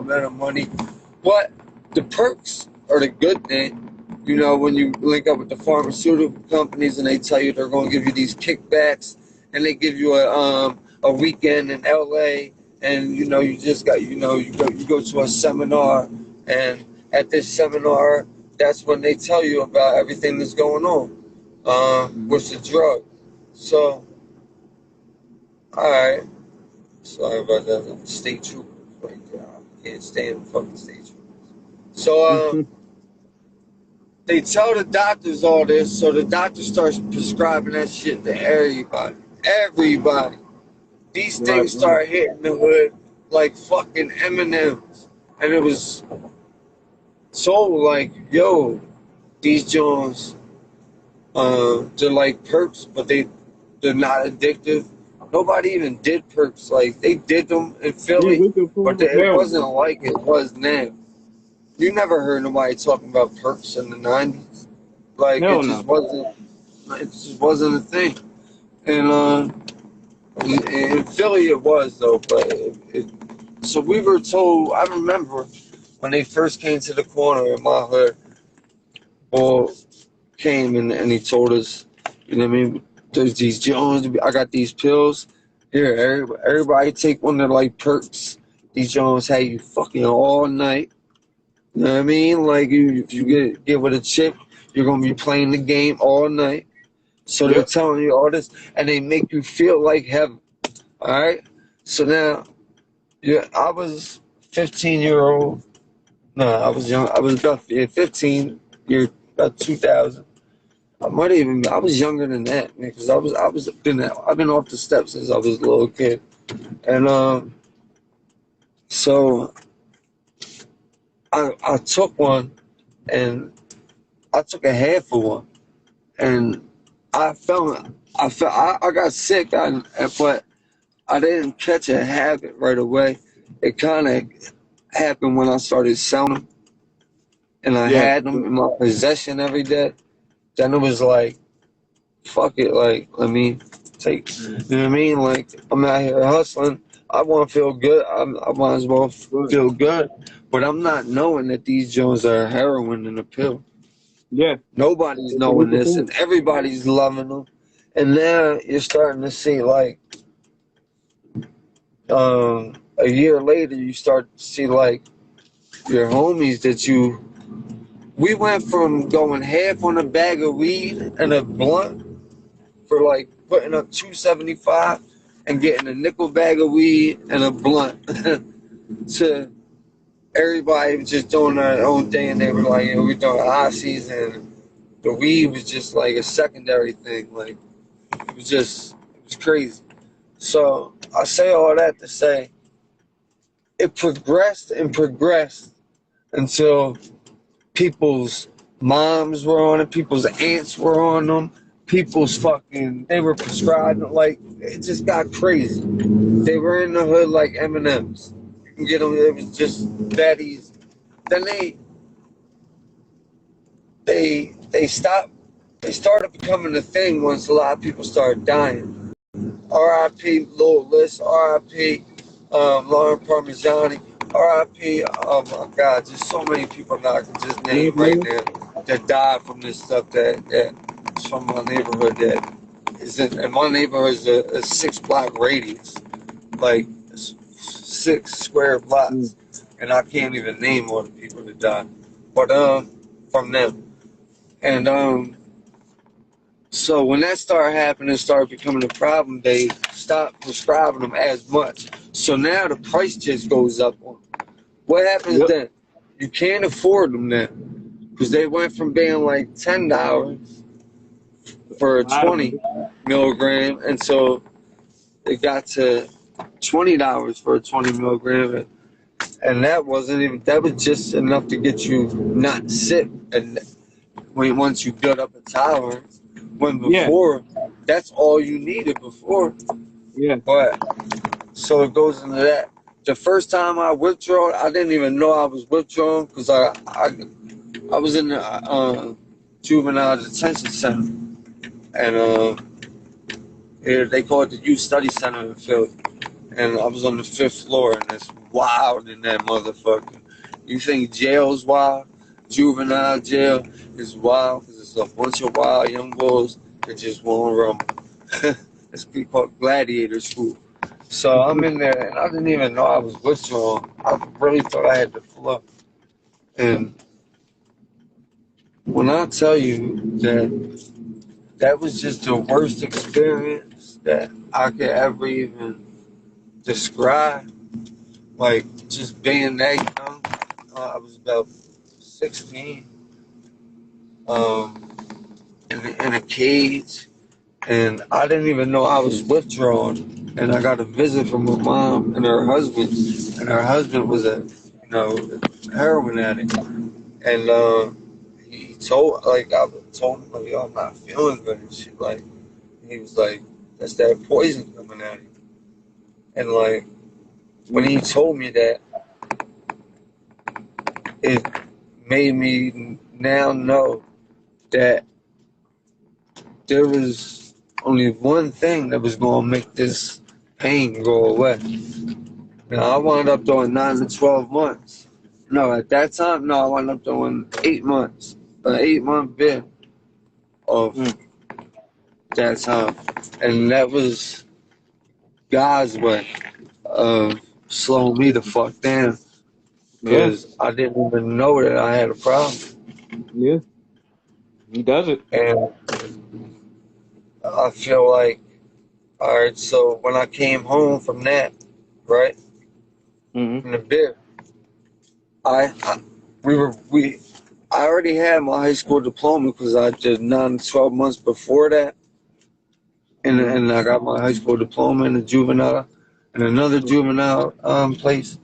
amount of money. But the perks are the good thing. You know, when you link up with the pharmaceutical companies and they tell you they're going to give you these kickbacks, and they give you a weekend in LA, and you know you just got you go to a seminar, and at this seminar that's when they tell you about everything that's going on with the drug. So, all right, sorry about that. State troopers right there. I can't stand fucking state troopers. So they tell the doctors all this, so the doctor starts prescribing that shit to everybody. Everybody. These things start hitting the hood like fucking M&Ms. And it was so like, yo, these Jones, they're like perks, but they're not addictive. Nobody even did perks. Like, they did them in Philly, but it wasn't like it was now. You never heard nobody talking about perks in the 90s. Like, it just wasn't a thing. And in Philly it was, though. But so we were told, I remember when they first came to the corner in my hood, Bull came and he told us, you know what I mean, there's these Jones, I got these pills. Here, everybody take one of their, like, perks. These Jones had you fucking all night. You know what I mean? Like, if you get with a chick, you're going to be playing the game all night. So they're telling you all this, and they make you feel like heaven. All right? So now, I was 15-year-old. No, I was young. I was about 15, about 2000. I was younger than that, man, because I've been off the steps since I was a little kid. And so I took one, and I took a half of one, and I got sick, but I didn't catch a habit right away. It kind of happened when I started selling them, and I had them in my possession every day. Then it was like, fuck it, like, let me take, you know what I mean? Like, I'm out here hustling. I want to feel good. I might as well feel good. But I'm not knowing that these Jones are heroin in a pill. Yeah. Nobody's knowing this, and everybody's loving them. And now you're starting to see, like, a year later, you start to see, like, your homies that we went from going half on a bag of weed and a blunt for, like, putting up $2.75 and getting a nickel bag of weed and a blunt to everybody was just doing their own thing, and they were like, we're doing high season. The weed was just like a secondary thing. Like, it was crazy. So I say all that to say it progressed and progressed until people's moms were on it, people's aunts were on them, they were prescribed, like, it just got crazy. They were in the hood like M&Ms. You can get them, it was just that easy. Then they stopped, they started becoming a thing once a lot of people started dying. R.I.P. Lil List, R.I.P. Lauren Parmigiani, R.I.P. Oh my God, there's so many people now I can just name right there that died from this stuff that's from my neighborhood that is in my neighborhood is a 6-block radius, like 6 square blocks, and I can't even name all the people that died, but from them. And so when that started happening, started becoming a problem, they stopped prescribing them as much. So now the price just goes up on them. What happens then? You can't afford them now, because they went from being like $10 for a 20 milligram, and so it got to $20 for a 20 milligram, and that was just enough to get you not sick, and once you build up a tolerance. When before, that's all you needed before. Yeah. But so it goes into that. The first time I withdrew, I didn't even know I was withdrawing, because I was in the juvenile detention center, and they call it the Youth Study Center in Philly. and I was on the 5th floor, and it's wild in that motherfucker. You think jail's wild? Juvenile jail is wild because it's a bunch of wild young bulls that just won't rumble. It's called gladiator school. So I'm in there, and I didn't even know I was withdrawn. I really thought I had the flow. And when I tell you that that was just the worst experience that I could ever even describe, like just being that young. I was about 16, um, in a cage, and I didn't even know I was withdrawn. And I got a visit from my mom and her husband, and her husband was a, heroin addict. And he told, like, I told him, like, yo, I'm not feeling good and shit. Like, he was like, that's that poison coming out of you. And like, when he told me that, it made me now know that there was only one thing that was going to make this pain go away. Now, I wound up doing 9 to 12 months. No, at that time, no, I wound up doing 8 months. An 8-month bid of that time. And that was God's way of slowing me the fuck down. Because I didn't even know that I had a problem. Yeah. He does it. And I feel like, all right, so when I came home from that, right, from the bid, I already had my high school diploma because I did 9 to 12 months before that, and I got my high school diploma in the juvenile and another juvenile place.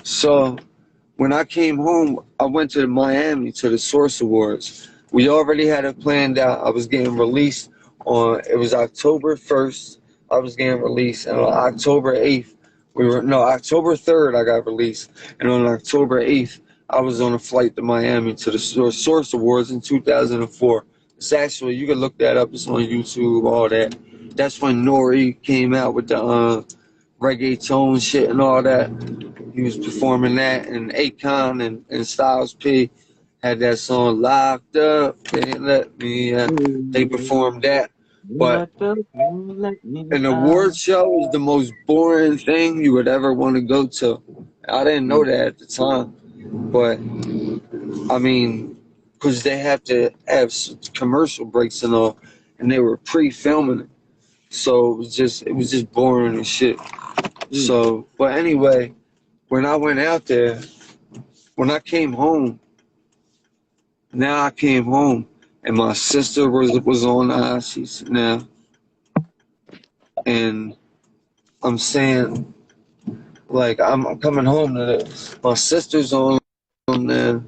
So when I came home, I went to Miami to the Source Awards. We already had it planned out. I was getting released it was October 1st. I was getting released, and on October 8th, October 3rd, I got released, and on October 8th, I was on a flight to Miami to the Source Awards in 2004. It's actually, you can look that up. It's on YouTube, all that. That's when Nori came out with the reggaeton shit and all that. He was performing that, and Akon and Styles P had that song "Locked Up." Can't let me. They performed that, but an award show is the most boring thing you would ever want to go to. I didn't know that at the time, but I mean, because they have to have commercial breaks and all, and they were pre-filming it, so it was just boring and shit. So, but anyway, when I went out there, when I came home, now I came home, and my sister was on the hot seats now, and I'm saying, like, I'm coming home to this. My sister's on there.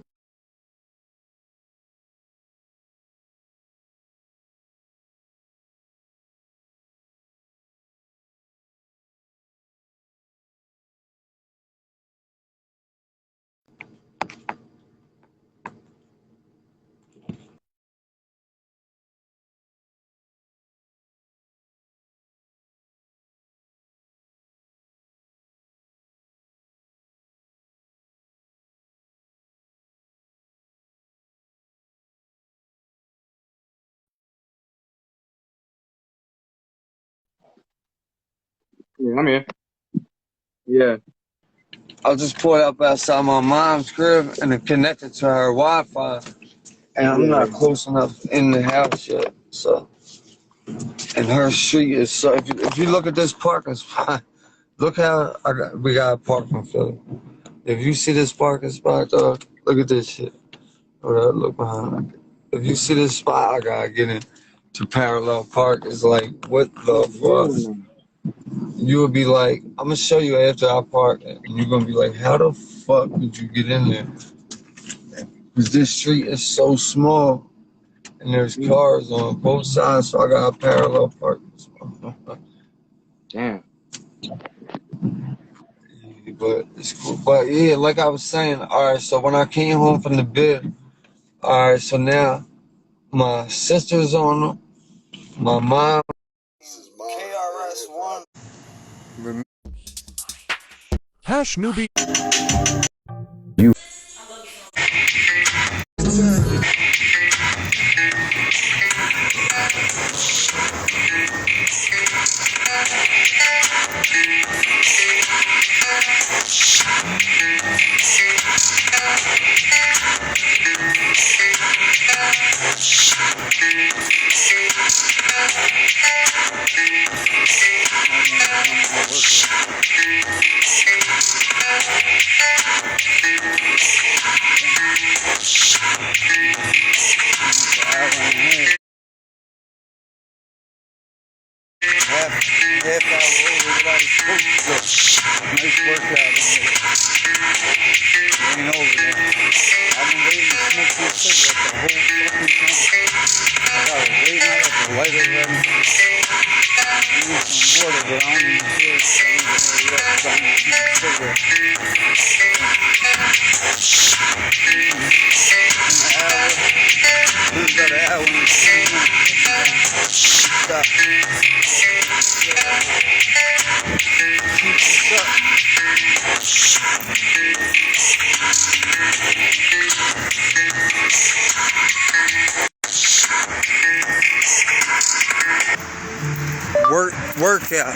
Yeah, I'm here. Yeah. I just pulled up outside my mom's crib and it connected to her Wi-Fi, and I'm not close enough in the house yet. So, and her street is so. If you look at this parking spot, look how we got a parking Philly. If you see this parking spot, dog, look at this shit. Look behind. If you see this spot, I gotta get in to parallel park. It's like, what the fuck? You would be like, I'm gonna show you after I park, and you're gonna be like, how the fuck did you get in there? Because this street is so small, and there's cars on both sides, so I got a parallel park. Damn. But it's cool. But yeah, like I was saying, all right. So when I came home from the bid, all right. So now my sister's on them, my mom. KRS-One. #newbie. Half hour over what I was supposed to go. Nice workout in there. Ain't over there. I've been waiting to smoke this cigarette the whole fucking time. I was waiting, I got the lighter ready. I need some water, but I don't even feel it. I need to hurry up because I'm going to smoke the cigarette. In an hour. We've got an hour and 20 minutes. Stop. Workout.